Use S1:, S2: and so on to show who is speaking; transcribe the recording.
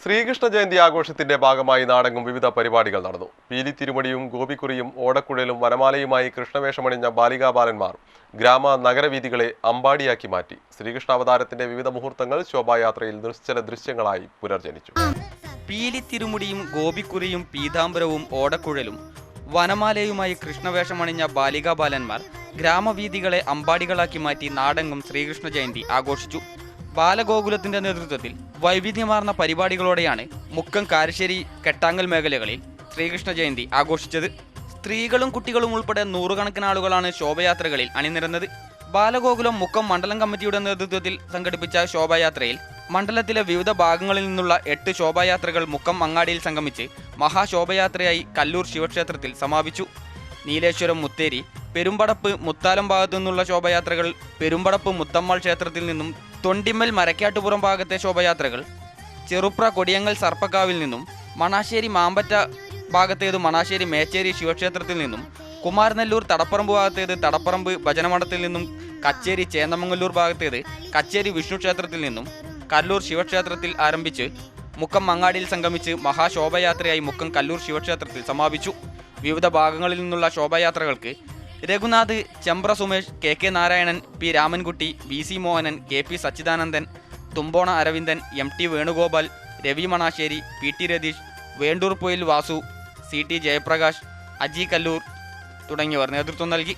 S1: ശ്രീകൃഷ്ണ ജയന്തി ആഘോഷത്തിന്റെ ഭാഗമായി നാടെങ്ങും വിവിധ പരിപാടികൾ നടന്നു. പീലി തിരുമടിയും ഗോപിക്കുറിയും ഓടക്കുഴലും വനമാലയുമായി കൃഷ്ണവേഷമണിഞ്ഞ ബാലികാബാലന്മാർ ഗ്രാമ നഗരവീഥികളെ അമ്പാടിയാക്കി മാറ്റി. ശ്രീകൃഷ്ണാവതാരത്തിന്റെ വിവിധ മുഹൂർത്തങ്ങൾ ശോഭായാത്രയിൽ നിശ്ചല ദൃശ്യങ്ങളായി പുനർജനിച്ചു.
S2: പീലി തിരുമുടിയും ഗോപിക്കുറിയും പീതാംബരവും ഓടക്കുഴലും വനമാലയുമായി കൃഷ്ണവേഷമണിഞ്ഞ ബാലികാബാലന്മാർ ഗ്രാമവീഥികളെ അമ്പാടികളാക്കി മാറ്റി നാടെങ്ങും ശ്രീകൃഷ്ണ ജയന്തി ആഘോഷിച്ചു. ബാലഗോകുലത്തിന്റെ നേതൃത്വത്തിൽ വൈവിധ്യമാർന്ന പരിപാടികളോടെയാണ് മുക്കം, കാരശ്ശേരി, കെട്ടാങ്ങൽ മേഖലകളിൽ ശ്രീകൃഷ്ണ ജയന്തി ആഘോഷിച്ചത്. സ്ത്രീകളും കുട്ടികളും ഉൾപ്പെടെ നൂറുകണക്കിന് ആളുകളാണ് ശോഭയാത്രകളിൽ അണിനിരന്നത്. ബാലഗോകുലം മുക്കം മണ്ഡലം കമ്മിറ്റിയുടെ നേതൃത്വത്തിൽ സംഘടിപ്പിച്ച ശോഭായാത്രയിൽ മണ്ഡലത്തിലെ വിവിധ ഭാഗങ്ങളിൽ നിന്നുള്ള 8 ശോഭായാത്രകൾ മുക്കം അങ്ങാടിയിൽ സംഗമിച്ച് മഹാശോഭയാത്രയായി കല്ലൂർ ശിവക്ഷേത്രത്തിൽ സമാപിച്ചു. നീലേശ്വരം, മുത്തേരി, പെരുമ്പടപ്പ്, മുത്താലം ഭാഗത്തു നിന്നുള്ള ശോഭയാത്രകൾ പെരുമ്പടപ്പ് മുത്തമ്മാൾ ക്ഷേത്രത്തിൽ നിന്നും, തൊണ്ടിമ്മൽ മരക്കാട്ടുപുറം ഭാഗത്തെ ശോഭയാത്രകൾ ചെറുപ്ര കൊടിയങ്ങൽ സർപ്പക്കാവിൽ നിന്നും, മണാശ്ശേരി മാമ്പറ്റ ഭാഗത്തേത് മണാശ്ശേരി മേച്ചേരി ശിവക്ഷേത്രത്തിൽ നിന്നും, കുമാരനെല്ലൂർ തടപ്പറമ്പ് ഭാഗത്തേത് തടപ്പറമ്പ് ഭജനമഠത്തിൽ നിന്നും, കച്ചേരി ചേന്നമംഗല്ലൂർ ഭാഗത്തേത് കച്ചേരി വിഷ്ണു ക്ഷേത്രത്തിൽ നിന്നും, കല്ലൂർ ശിവക്ഷേത്രത്തിൽ ആരംഭിച്ച് മുക്കം അങ്ങാടിയിൽ സംഗമിച്ച് മഹാശോഭയാത്രയായി മുക്കം കല്ലൂർ ശിവക്ഷേത്രത്തിൽ സമാപിച്ചു. വിവിധ ഭാഗങ്ങളിൽ നിന്നുള്ള ശോഭായാത്രകൾക്ക് Raghunath, Chembra Sumesh, K Narayanan, P Ramankutty, VC Mohanan, KP Sachidanandan, Thumbona Aravindan, MT Venugopal, Ravi Manassery, PT Ratheesh, Vendoor Poyil Vasu, CT Jayaprakash, Aji Kallur തുടങ്ങിയവർ നേതൃത്വം നൽകി.